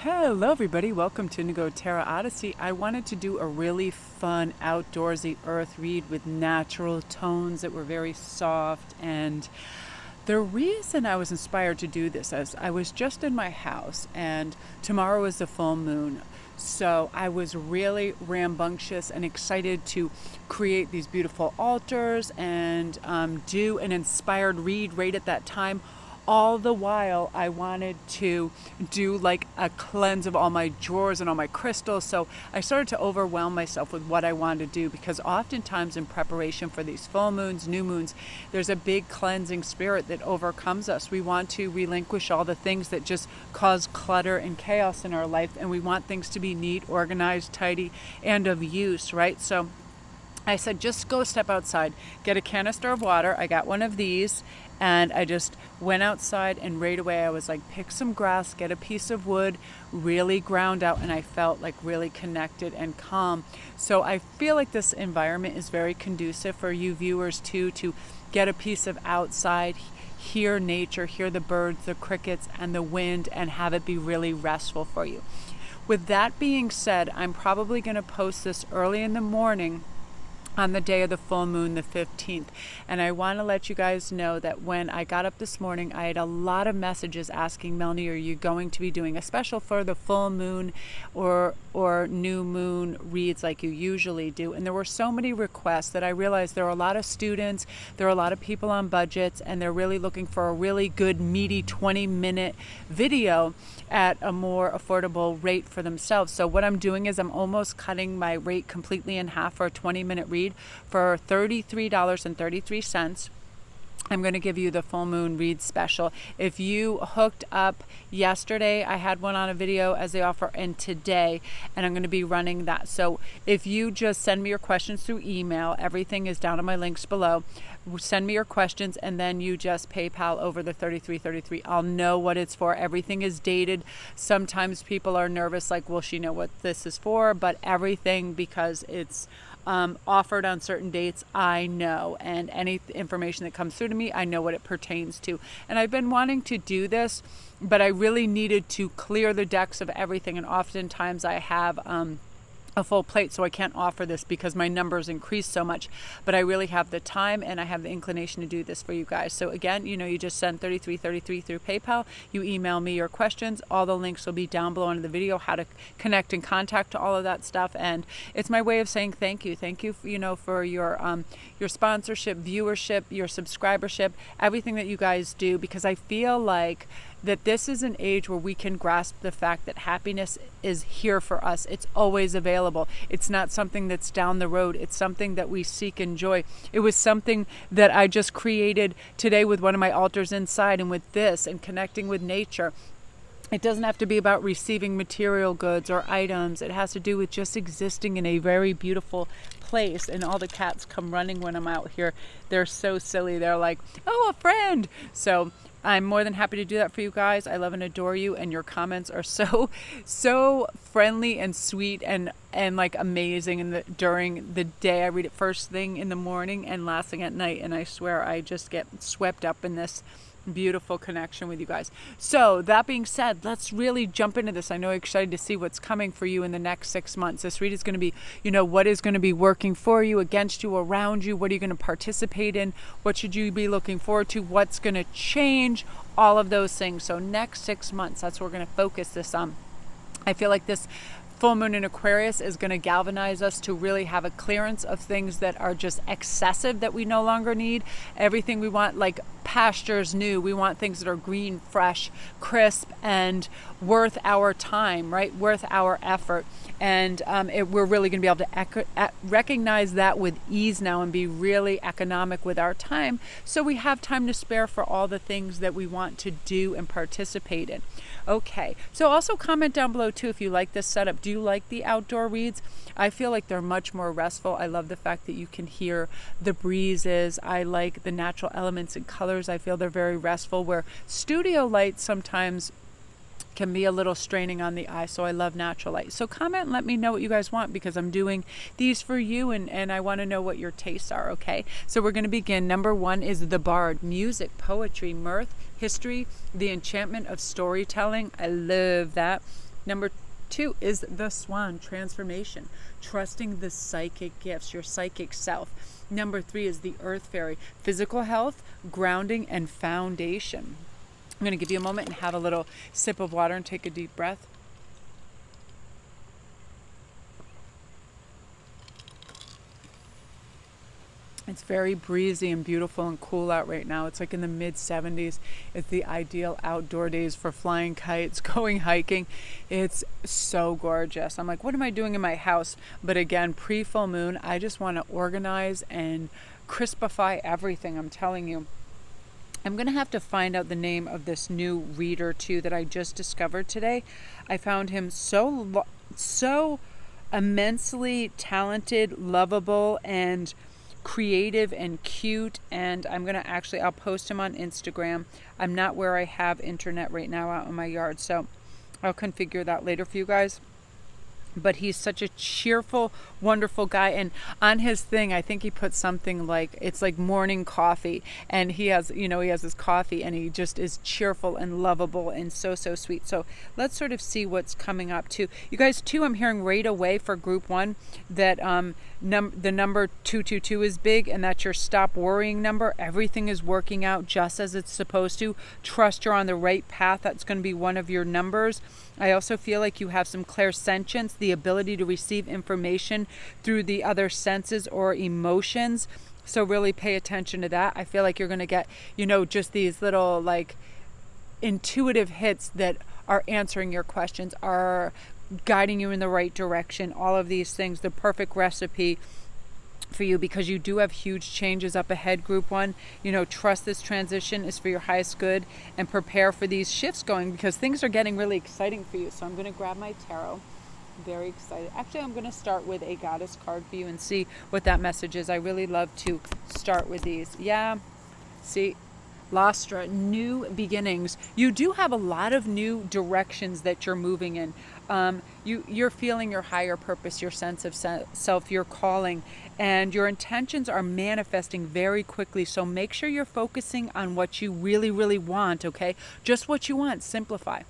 Hello everybody, welcome to Indigo Tarot Odyssey. I wanted to do a really fun outdoorsy earth read with natural tones that were very soft, and the reason I was inspired to do this is I was just in my house and tomorrow is the full moon. So I was really rambunctious and excited to create these beautiful altars and do an inspired read right at that time. All the while I wanted to do like a cleanse of all my drawers and all my crystals. So I started to overwhelm myself with what I wanted to do, because oftentimes in preparation for these full moons, new moons, there's a big cleansing spirit that overcomes us. We want to relinquish all the things that just cause clutter and chaos in our life, and we want things to be neat, organized, tidy, and of use, right? So I said, just go step outside, get a canister of water. I got one of these, and I just went outside, and right away I was like, pick some grass, get a piece of wood, really ground out, and I felt like really connected and calm. So I feel like this environment is very conducive for you viewers too, to get a piece of outside, hear nature, hear the birds, the crickets, and the wind, and have it be really restful for you. With that being said, I'm probably going to post this early in the morning on the day of the full moon, the 15th. And I want to let you guys know that when I got up this morning, I had a lot of messages asking, Melanie, are you going to be doing a special for the full moon or new moon reads like you usually do? And there were so many requests that I realized there are a lot of students, there are a lot of people on budgets, and they're really looking for a really good, meaty 20-minute video at a more affordable rate for themselves. So what I'm doing is I'm almost cutting my rate completely in half for a 20-minute read. For $33.33. I'm going to give you the full moon read special. If you hooked up yesterday, I had one on a video as they offer, and today, and I'm going to be running that. So if you just send me your questions through email, everything is down in my links below. Send me your questions, and then you just PayPal over the $33.33. I'll know what it's for. Everything is dated. Sometimes people are nervous, like, will she know what this is for? But everything, because it's offered on certain dates, I know, and any information that comes through to me, I know what it pertains to. And I've been wanting to do this, but I really needed to clear the decks of everything, and oftentimes I have a full plate, so I can't offer this because my numbers increase so much. But I really have the time and I have the inclination to do this for you guys. So again, you just send $33.33 through PayPal. You email me your questions. All the links will be down below under the video, how to connect and contact to all of that stuff. And it's my way of saying thank you. Thank you, for your sponsorship, viewership, your subscribership, everything that you guys do, because I feel like that this is an age where we can grasp the fact that happiness is here for us. It's always available. It's not something that's down the road. It's something that we seek and enjoy. It was something that I just created today with one of my altars inside, and with this and connecting with nature. It doesn't have to be about receiving material goods or items. It has to do with just existing in a very beautiful place. And all the cats come running when I'm out here. They're so silly. They're like, oh, a friend. So I'm more than happy to do that for you guys. I love and adore you, and your comments are so friendly and sweet and like amazing. And during the day, I read it first thing in the morning and last thing at night, and I swear I just get swept up in this beautiful connection with you guys. So that being said, let's really jump into this. I know you're excited to see what's coming for you in the next 6 months. This read is going to be, what is going to be working for you, against you, around you. What are you going to participate in? What should you be looking forward to? What's going to change? All of those things. So next 6 months, that's what we're going to focus this on. I feel like this full moon in Aquarius is going to galvanize us to really have a clearance of things that are just excessive, that we no longer need. Everything we want, like pastures new. We want things that are green, fresh, crisp, and worth our time, right? Worth our effort. And we're really going to be able to recognize that with ease now and be really economic with our time, so we have time to spare for all the things that we want to do and participate in. Okay, so also comment down below too if you like this setup. Do you like the outdoor reads? I feel like they're much more restful. I love the fact that you can hear the breezes. I like the natural elements and colors. I feel they're very restful, where studio lights sometimes can be a little straining on the eye, so I love natural light. So comment and let me know what you guys want, because I'm doing these for you, and I want to know what your tastes are, okay? So we're going to begin. Number 1 is the Bard. Music, poetry, mirth, history, the enchantment of storytelling. I love that. Number 2 is the Swan, transformation, trusting the psychic gifts, your psychic self. Number 3 is the Earth Fairy, physical health, grounding, and foundation. I'm going to give you a moment and have a little sip of water and take a deep breath. It's very breezy and beautiful and cool out right now. It's like in the mid 70s. It's the ideal outdoor days for flying kites, going hiking. It's so gorgeous. I'm like, what am I doing in my house? But again, pre-full moon, I just want to organize and crispify everything. I'm telling you. I'm going to have to find out the name of this new reader too that I just discovered today. I found him so immensely talented, lovable, and creative and cute, and I'll post him on Instagram. I'm not where I have internet right now out in my yard, so I'll configure that later for you guys. But he's such a cheerful, wonderful guy. And on his thing, I think he put something like, it's like morning coffee. And he has his coffee, and he just is cheerful and lovable and so sweet. So let's sort of see what's coming up too. You guys too, I'm hearing right away for group 1 that the number 222 is big, and that's your stop worrying number. Everything is working out just as it's supposed to. Trust you're on the right path. That's going to be one of your numbers. I also feel like you have some clairsentience, the ability to receive information through the other senses or emotions. So really pay attention to that. I feel like you're going to get, just these little like intuitive hits that are answering your questions, are guiding you in the right direction. All of these things, the perfect recipe for you, because you do have huge changes up ahead, group 1. Trust this transition is for your highest good, and prepare for these shifts going, because things are getting really exciting for you. So I'm going to grab my tarot. Very excited. Actually, I'm going to start with a goddess card for you and see what that message is. I really love to start with these. Yeah. See, Lastra, new beginnings. You do have a lot of new directions that you're moving in. You're feeling your higher purpose, your sense of self, your calling, and your intentions are manifesting very quickly. So make sure you're focusing on what you really, really want, okay? Just what you want. Simplify.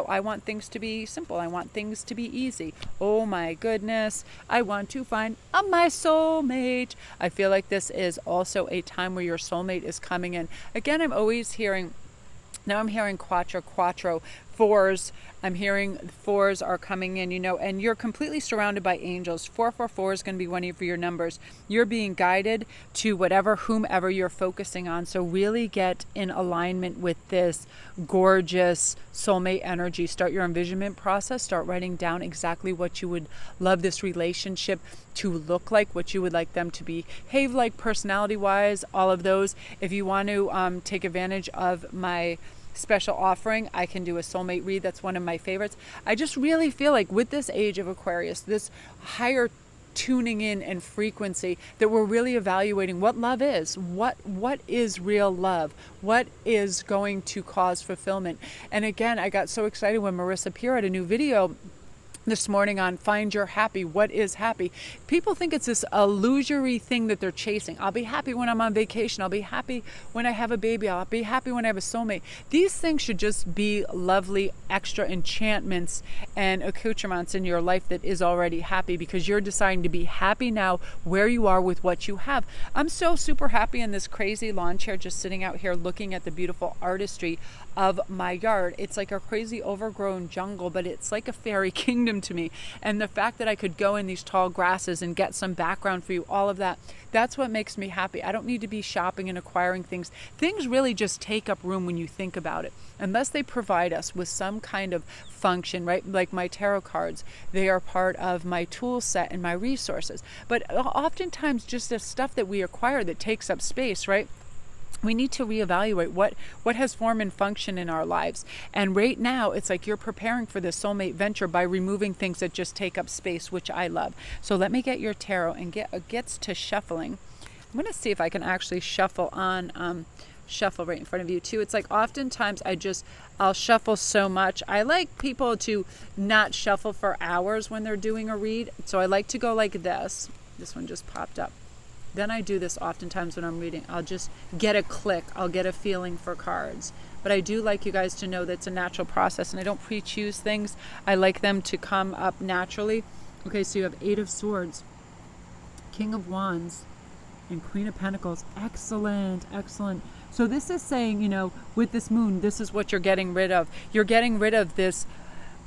I want things to be simple. I want things to be easy. Oh my goodness. I want to find my soulmate. I feel like this is also a time where your soulmate is coming in. Again, I'm hearing quattro, fours. I'm hearing fours are coming in, and you're completely surrounded by angels. 444 is going to be one of your numbers. You're being guided to whomever you're focusing on. So really get in alignment with this gorgeous soulmate energy. Start your envisionment process. Start writing down exactly what you would love this relationship to look like, what you would like them to behave like personality-wise, all of those. If you want to take advantage of my special offering, I can do a soulmate read. That's one of my favorites. I just really feel like with this age of Aquarius, this higher tuning in and frequency, that we're really evaluating what love is, what is real love, what is going to cause fulfillment. And again, I got so excited when Marissa Peer had a new video this morning on Find Your Happy. What is happy? People think it's this illusory thing that they're chasing. I'll be happy when I'm on vacation. I'll be happy when I have a baby. I'll be happy when I have a soulmate. These things should just be lovely extra enchantments and accoutrements in your life that is already happy, because you're deciding to be happy now where you are with what you have. I'm so super happy in this crazy lawn chair, just sitting out here looking at the beautiful artistry of my yard. It's like a crazy overgrown jungle, but it's like a fairy kingdom to me. And the fact that I could go in these tall grasses and get some background for you, all of that, that's what makes me happy. I don't need to be shopping and acquiring things. Things really just take up room when you think about it, unless they provide us with some kind of function, right? Like my tarot cards, they are part of my tool set and my resources. But oftentimes just the stuff that we acquire that takes up space, right? We need to reevaluate what has form and function in our lives. And right now, it's like you're preparing for this soulmate venture by removing things that just take up space, which I love. So let me get your tarot and gets to shuffling. I'm going to see if I can actually shuffle right in front of you too. It's like oftentimes I'll shuffle so much. I like people to not shuffle for hours when they're doing a read. So I like to go like this. This one just popped up. Then I do this oftentimes when I'm reading. I'll just get a click. I'll get a feeling for cards. but I do like you guys to know that it's a natural process, and I don't pre-choose things. I like them to come up naturally. Okay, so you have 8 of Swords, King of Wands, and Queen of Pentacles. Excellent, excellent. So this is saying, you know, with this moon, this is what you're getting rid of. You're getting rid of this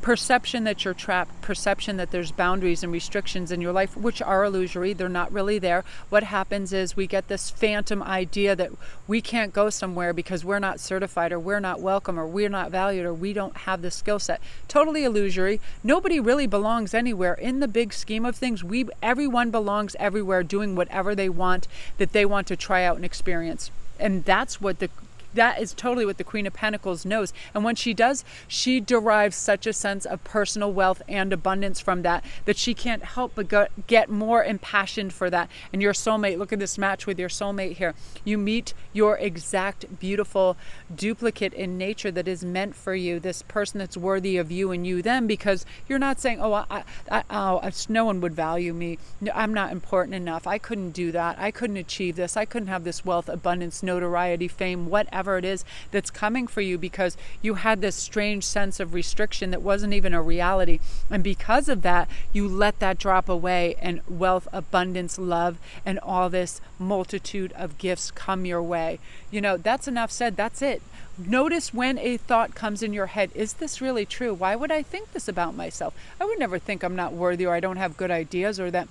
perception that you're trapped, perception that there's boundaries and restrictions in your life, which are illusory. They're not really there. What happens is we get this phantom idea that we can't go somewhere because we're not certified, or we're not welcome, or we're not valued, or we don't have the skill set. Totally illusory. Nobody really belongs anywhere. In the big scheme of things, everyone belongs everywhere, doing whatever they want, that they want to try out and experience. And that is totally what the Queen of Pentacles knows. And when she does, she derives such a sense of personal wealth and abundance from that she can't help but get more impassioned for that. And your soulmate, look at this match with your soulmate here. You meet your exact beautiful duplicate in nature that is meant for you, this person that's worthy of you and you them, because you're not saying, no one would value me. No, I'm not important enough. I couldn't do that. I couldn't achieve this. I couldn't have this wealth, abundance, notoriety, fame, whatever it is that's coming for you, because you had this strange sense of restriction that wasn't even a reality. And because of that, you let that drop away, and wealth, abundance, love, and all this multitude of gifts come your way. You know, that's enough said. That's it. Notice when a thought comes in your head, is this really true? Why would I think this about myself? I would never think I'm not worthy, or I don't have good ideas, or that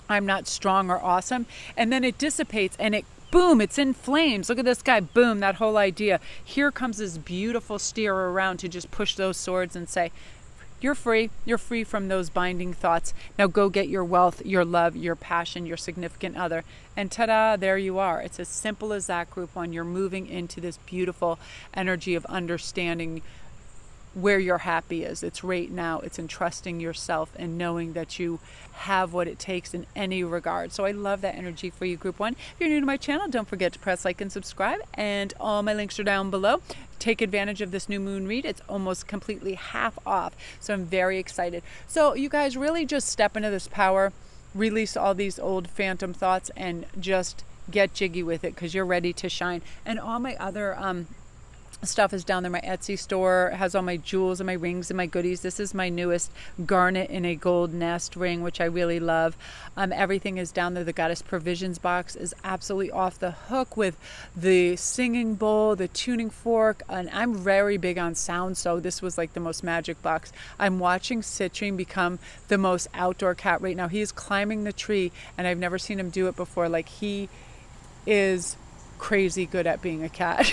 I'm not strong or awesome. And then it dissipates, and boom, it's in flames. Look at this guy. Boom, that whole idea. Here comes this beautiful steer around to just push those swords and say, you're free. You're free from those binding thoughts. Now go get your wealth, your love, your passion, your significant other. And ta-da, there you are. It's as simple as that, Group 1. You're moving into this beautiful energy of understanding where your happy is. It's right now. It's in trusting yourself and knowing that you have what it takes in any regard. So I love that energy for you, Group 1. If you're new to my channel, don't forget to press like and subscribe, and all my links are down below. Take advantage of this new moon read. It's almost completely half off, so I'm very excited. So you guys really just step into this power, release all these old phantom thoughts, and just get jiggy with it, because you're ready to shine. And all my other stuff is down there. My Etsy store has all my jewels and my rings and my goodies. This is my newest garnet in a gold nest ring, which I really love. Everything is down there. The Goddess Provisions box is absolutely off the hook with the singing bowl, the tuning fork, and I'm very big on sound, so this was like the most magic box. I'm watching Citrine become the most outdoor cat right now. He is climbing the tree, and I've never seen him do it before. Like, he is crazy good at being a cat.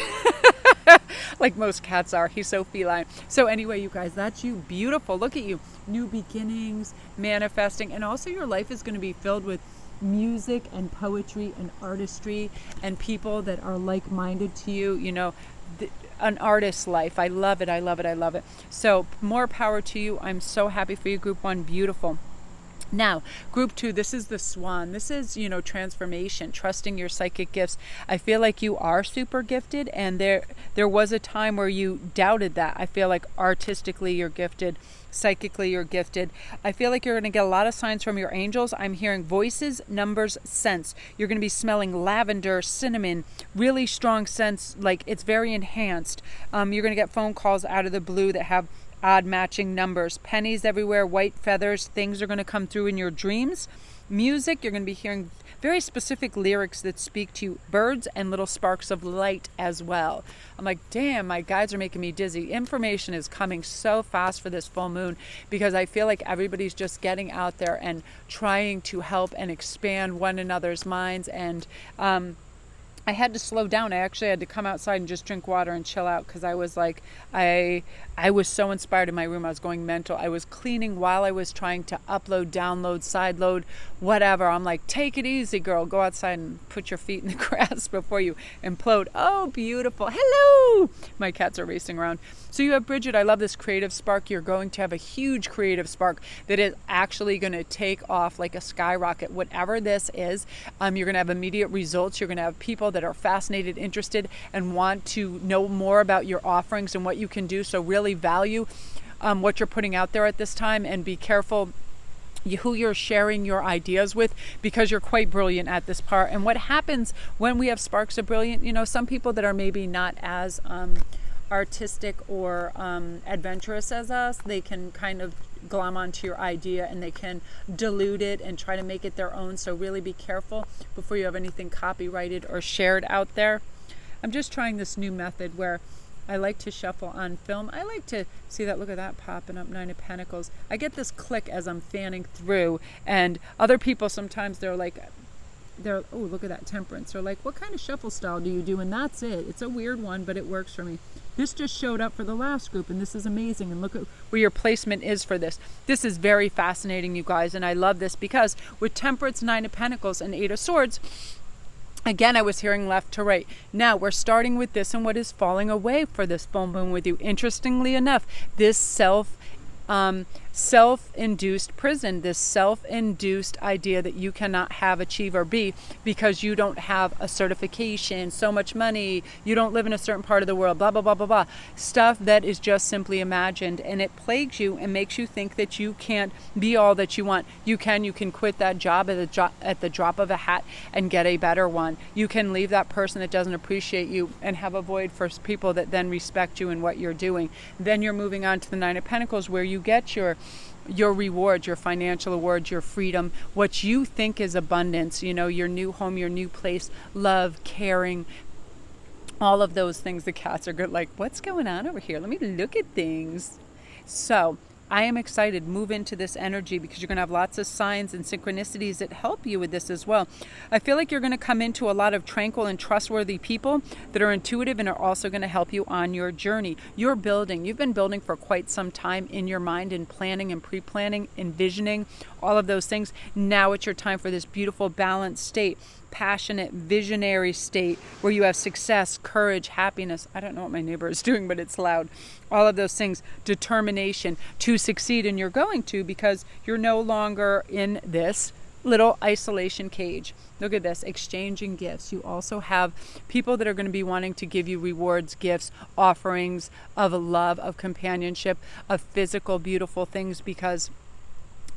Like most cats are. He's so feline. So anyway, you guys, that's you. Beautiful. Look at you. New beginnings, manifesting, and also your life is going to be filled with music and poetry and artistry and people that are like-minded to you. You know, an artist's life. I love it. I love it. I love it. So more power to you. I'm so happy for you, Group 1. Beautiful. Now, Group 2, this is the Swan. This is, you know, transformation, trusting your psychic gifts. I feel like you are super gifted, and there was a time where you doubted that. I feel like artistically you're gifted, psychically you're gifted. I feel like you're going to get a lot of signs from your angels. I'm hearing voices, numbers, scents. You're going to be smelling lavender, cinnamon, really strong scents, like it's very enhanced. You're going to get phone calls out of the blue that have odd matching numbers, pennies everywhere, white feathers. Things are going to come through in your dreams. Music, you're going to be hearing very specific lyrics that speak to you. Birds and little sparks of light as well. I'm like, damn, my guides are making me dizzy. Information is coming so fast for this full moon, because I feel like everybody's just getting out there and trying to help and expand one another's minds. And I had to slow down. I actually had to come outside and just drink water and chill out, because I was like, I was so inspired in my room. I was going mental. I was cleaning while I was trying to upload, download, sideload, whatever. I'm like, take it easy, girl. Go outside and put your feet in the grass before you implode. Oh, beautiful. Hello. My cats are racing around. So you have Bridget. I love this creative spark. You're going to have a huge creative spark that is actually going to take off like a skyrocket. Whatever this is, you're going to have immediate results. You're going to have people that are fascinated, interested, and want to know more about your offerings and what you can do. So really value what you're putting out there at this time, and be careful who you're sharing your ideas with, because you're quite brilliant at this part. And what happens when we have sparks of brilliant, you know, some people that are maybe not as artistic or adventurous as us, they can kind of glom onto your idea and they can dilute it and try to make it their own. So really be careful before you have anything copyrighted or shared out there. I'm just trying this new method where I like to shuffle on film. I like to see that, look at that popping up, 9 of Pentacles. I get this click as I'm fanning through, and other people sometimes oh, look at that Temperance. They're like, what kind of shuffle style do you do? And that's it. It's a weird one, but it works for me. This just showed up for the last group, and this is amazing. And look at where your placement is for this. This is very fascinating, you guys, and I love this because with Temperance, 9 of Pentacles, and 8 of Swords, again, I was hearing left to right. Now we're starting with this and what is falling away for this full moon with you. Interestingly enough, this self-induced prison, this self-induced idea that you cannot have, achieve, or be because you don't have a certification, so much money, you don't live in a certain part of the world, blah, blah, blah, blah, blah. Stuff that is just simply imagined, and it plagues you and makes you think that you can't be all that you want. You can quit that job at the drop of a hat and get a better one. You can leave that person that doesn't appreciate you and have a void for people that then respect you and what you're doing. Then you're moving on to the 9 of Pentacles, where you get your rewards, your financial awards, your freedom, what you think is abundance, your new home, your new place, love, caring, all of those things. The cats are good, like, what's going on over here? Let me look at things. So I am excited. Move into this energy because you're going to have lots of signs and synchronicities that help you with this as well. I feel like you're going to come into a lot of tranquil and trustworthy people that are intuitive and are also going to help you on your journey. You've been building for quite some time in your mind, and planning and pre-planning, envisioning, all of those things. Now it's your time for this beautiful balanced state, passionate, visionary state where you have success, courage, happiness. I don't know what my neighbor is doing, but it's loud. All of those things, determination to succeed, and you're going to, because you're no longer in this little isolation cage. Look at this, exchanging gifts. You also have people that are going to be wanting to give you rewards, gifts, offerings of love, of companionship, of physical, beautiful things, because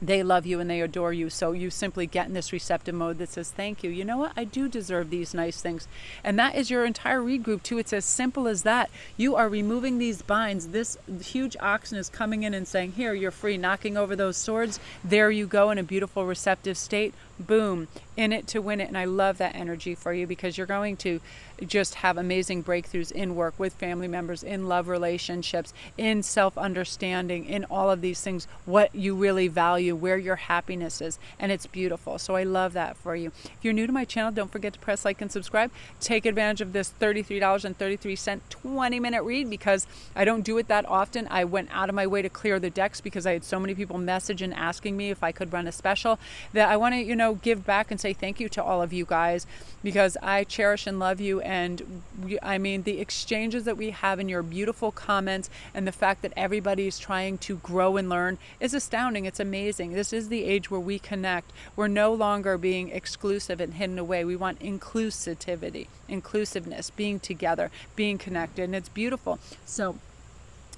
they love you and they adore you. So you simply get in this receptive mode that says, thank you. You know what? I do deserve these nice things. And that is your entire read group too. It's as simple as that. You are removing these binds. This huge oxen is coming in and saying, here, you're free, knocking over those swords. There you go in a beautiful receptive state. Boom, in it to win it. And I love that energy for you, because you're going to just have amazing breakthroughs in work, with family members, in love relationships, in self-understanding, in all of these things, what you really value, where your happiness is, and it's beautiful. So I love that for you. If you're new to my channel, don't forget to press like and subscribe. Take advantage of this $33.33 20-minute read, because I don't do it that often. I went out of my way to clear the decks because I had so many people message and asking me if I could run a special, that I want to, give back and say thank you to all of you guys, because I cherish and love you. And the exchanges that we have in your beautiful comments, and the fact that everybody's trying to grow and learn, is astounding. It's amazing. This is the age where we connect. We're no longer being exclusive and hidden away. We want inclusiveness, being together, being connected, and it's beautiful. So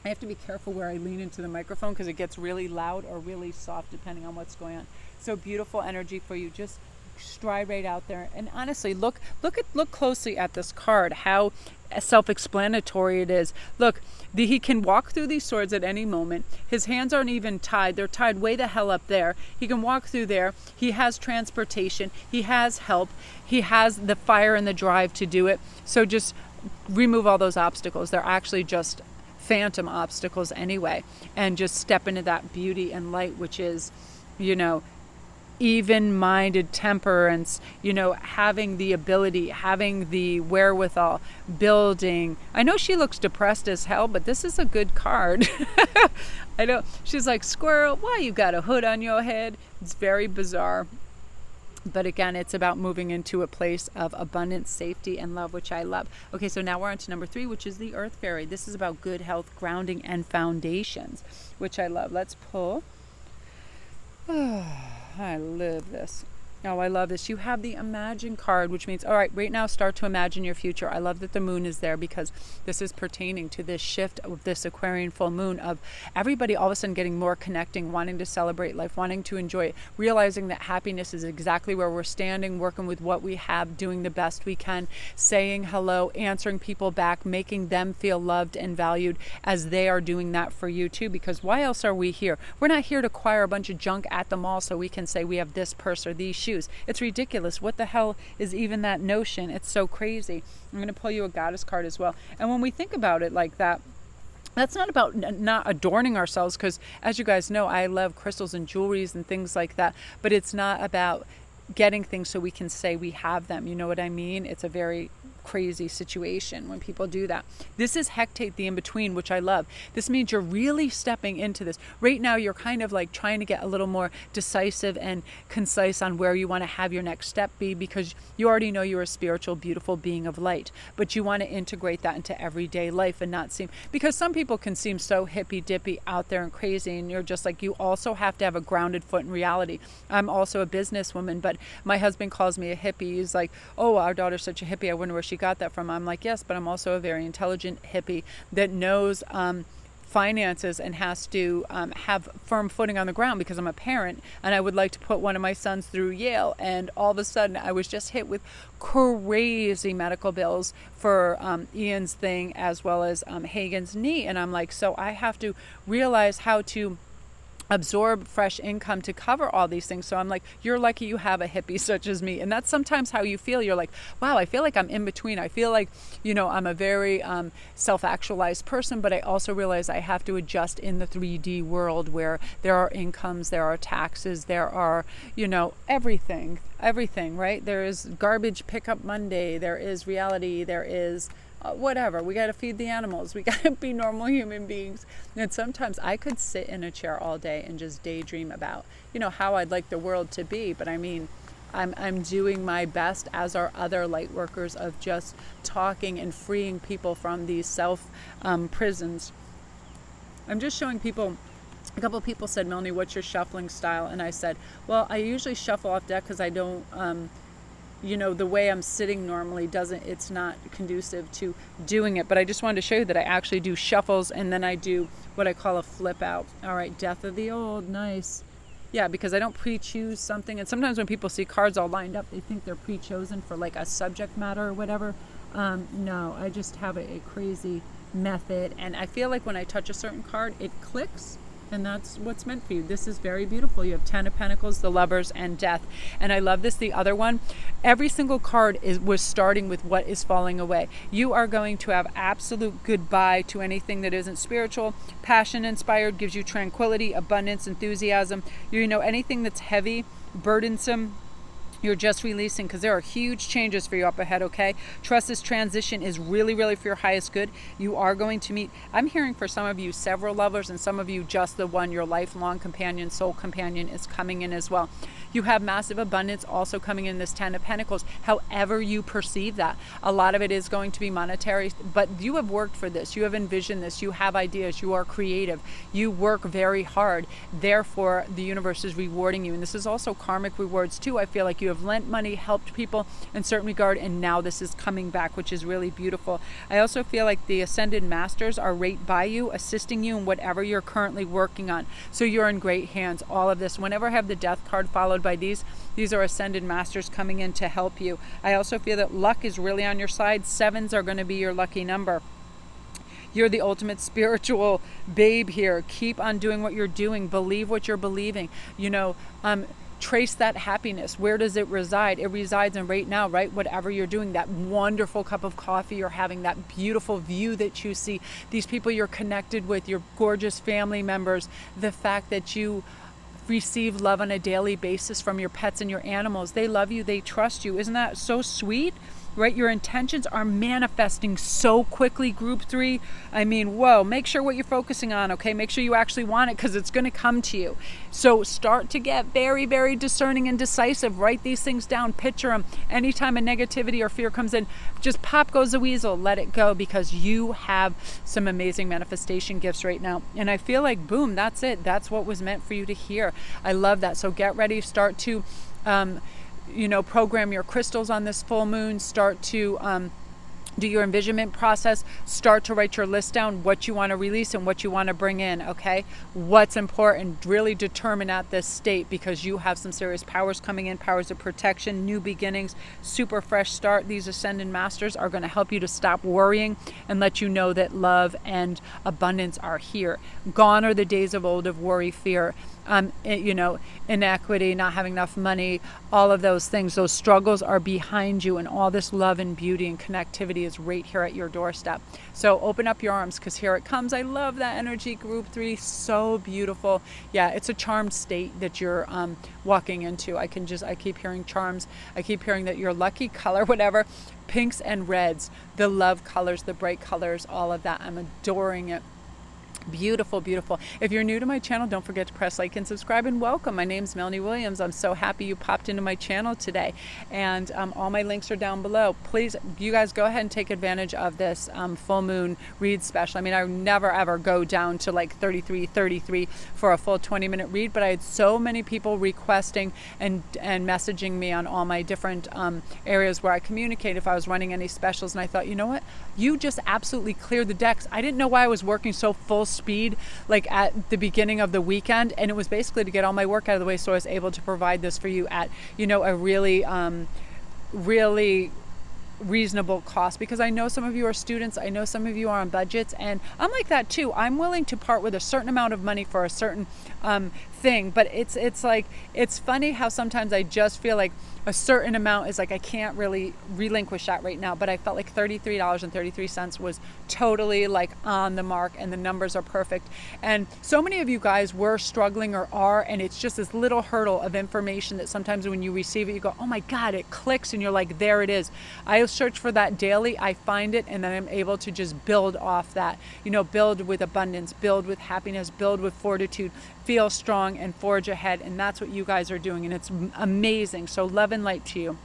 I have to be careful where I lean into the microphone, because it gets really loud or really soft depending on what's going on. So beautiful energy for you. Just stride right out there, and honestly, look closely at this card, how self-explanatory it is. Look, he can walk through these swords at any moment. His hands aren't even tied. They're tied way the hell up there. He can walk through there. He has transportation. He has help. He has the fire and the drive to do it. So just remove all those obstacles. They're actually just phantom obstacles anyway, and just step into that beauty and light, which is, even-minded temperance, having the ability, having the wherewithal, building. I know she looks depressed as hell, but this is a good card. I know. She's like, squirrel, why you got a hood on your head? It's very bizarre. But again, it's about moving into a place of abundance, safety, and love, which I love. Okay, so now we're on to number 3, which is the Earth Fairy. This is about good health, grounding, and foundations, which I love. Let's pull. I love this. Oh, I love this. You have the Imagine card, which means, all right, right now start to imagine your future. I love that the moon is there because this is pertaining to this shift of this Aquarian full moon of everybody all of a sudden getting more connecting, wanting to celebrate life, wanting to enjoy it, realizing that happiness is exactly where we're standing, working with what we have, doing the best we can, saying hello, answering people back, making them feel loved and valued as they are doing that for you too. Because why else are we here? We're not here to acquire a bunch of junk at the mall so we can say we have this purse or these shoes. It's ridiculous. What the hell is even that notion? It's so crazy. I'm going to pull you a goddess card as well. And when we think about it like that, that's not about not adorning ourselves, because as you guys know, I love crystals and jewelries and things like that, but it's not about getting things so we can say we have them. You know what I mean? It's a very crazy situation when people do that. This is hectate, the in-between, which I love. This means you're really stepping into this. Right now, you're kind of like trying to get a little more decisive and concise on where you want to have your next step be, because you already know you're a spiritual, beautiful being of light, but you want to integrate that into everyday life and not seem, because some people can seem so hippy-dippy out there and crazy, and you're just like, you also have to have a grounded foot in reality. I'm also a businesswoman, but my husband calls me a hippie. He's like, oh, our daughter's such a hippie. I wonder where she got that from. I'm like, yes, but I'm also a very intelligent hippie that knows finances and has to have firm footing on the ground because I'm a parent and I would like to put one of my sons through Yale. And all of a sudden I was just hit with crazy medical bills for Ian's thing as well as Hagen's knee. And I'm like, so I have to realize how to absorb fresh income to cover all these things. So I'm like, you're lucky you have a hippie such as me. And that's sometimes how you feel. You're like, wow, I feel like I'm in between. I feel like, you know, I'm a very self-actualized person, but I also realize I have to adjust in the 3D world where there are incomes, there are taxes, there are, you know, everything, right? There is garbage pickup Monday, there is reality, there is whatever. We got to feed the animals. We got to be normal human beings. And sometimes I could sit in a chair all day and just daydream about, you know, how I'd like the world to be. But I mean, I'm doing my best, as are other light workers, of just talking and freeing people from these self prisons. I'm just showing people. A couple of people said, Melanie, what's your shuffling style? And I said, well, I usually shuffle off deck because I don't you know, the way I'm sitting normally it's not conducive to doing it. But I just wanted to show you that I actually do shuffles and then I do what I call a flip out. All right, death of the old, nice. Yeah, because I don't pre-choose something. And sometimes when people see cards all lined up, they think they're pre-chosen for like a subject matter or whatever. No, I just have a crazy method. And I feel like when I touch a certain card, it clicks. And that's what's meant for you. This is very beautiful. You have 10 of Pentacles, the Lovers, and Death. And I love this. The other one, every single card was starting with what is falling away. You are going to have absolute goodbye to anything that isn't spiritual. Passion inspired gives you tranquility, abundance, enthusiasm. You know, anything that's heavy, burdensome, you're just releasing, because there are huge changes for you up ahead, okay? Trust this transition is really, really for your highest good. You are going to meet, I'm hearing for some of you, several lovers, and some of you just the one, your lifelong companion, soul companion is coming in as well. You have massive abundance also coming in this 10 of Pentacles, however you perceive that. A lot of it is going to be monetary, but you have worked for this. You have envisioned this. You have ideas. You are creative. You work very hard. Therefore, the universe is rewarding you. And this is also karmic rewards too. I feel like you have lent money, helped people in certain regard, and now this is coming back, which is really beautiful. I also feel like the Ascended Masters are right by you, assisting you in whatever you're currently working on. So you're in great hands. All of this, whenever I have the Death card followed by these are Ascended Masters coming in to help you. I also feel that luck is really on your side. 7s are going to be your lucky number. You're the ultimate spiritual babe here. Keep on doing what you're doing. Believe what you're believing. You know, trace that happiness. Where does it reside? It resides in right now, right? Whatever you're doing, that wonderful cup of coffee you're having, that beautiful view that you see, these people you're connected with, your gorgeous family members, the fact that you receive love on a daily basis from your pets and your animals. They love you. They trust you. Isn't that so sweet? Right? Your intentions are manifesting so quickly, group 3. I mean, whoa, make sure what you're focusing on, okay? Make sure you actually want it, because it's going to come to you. So start to get very, very discerning and decisive. Write these things down, picture them. Anytime a negativity or fear comes in, just pop goes the weasel, let it go, because you have some amazing manifestation gifts right now. And I feel like, boom, that's it. That's what was meant for you to hear. I love that. So get ready, start to program your crystals on this full moon, start to do your envisionment process, start to write your list down, what you want to release and what you want to bring in, okay? What's important, really determine at this state, because you have some serious powers coming in, powers of protection, new beginnings, super fresh start. These Ascended Masters are going to help you to stop worrying and let you know that love and abundance are here. Gone are the days of old of worry, fear, inequity, not having enough money, all of those things. Those struggles are behind you, and all this love and beauty and connectivity is right here at your doorstep. So open up your arms, because here it comes. I love that energy. Group 3, so beautiful. Yeah, it's a charmed state that you're walking into. I keep hearing charms. I keep hearing that your lucky color, whatever, pinks and reds, the love colors, the bright colors, all of that. I'm adoring it. Beautiful, beautiful. If you're new to my channel, don't forget to press like and subscribe, and welcome. My name's Melanie Williams. I'm so happy you popped into my channel today, and all my links are down below. Please, you guys, go ahead and take advantage of this full moon read special. I mean, I never ever go down to like 33 for a full 20-minute read, but I had so many people requesting and messaging me on all my different areas where I communicate if I was running any specials, and I thought, you know what, you just absolutely cleared the decks. I didn't know why I was working so full speed like at the beginning of the weekend, and it was basically to get all my work out of the way so I was able to provide this for you at a really reasonable cost, because I know some of you are students, I know some of you are on budgets, and I'm like that too. I'm willing to part with a certain amount of money for a certain thing, but it's like, it's funny how sometimes I just feel like a certain amount is like I can't really relinquish that right now, but I felt like $33.33 was totally like on the mark, and the numbers are perfect. And so many of you guys were struggling or are, and it's just this little hurdle of information that sometimes when you receive it, you go, oh my God, it clicks, and you're like, there it is. I search for that daily, I find it, and then I'm able to just build off that, build with abundance, build with happiness, build with fortitude, feel strong and forge ahead. And that's what you guys are doing, and it's amazing. So love and light to you.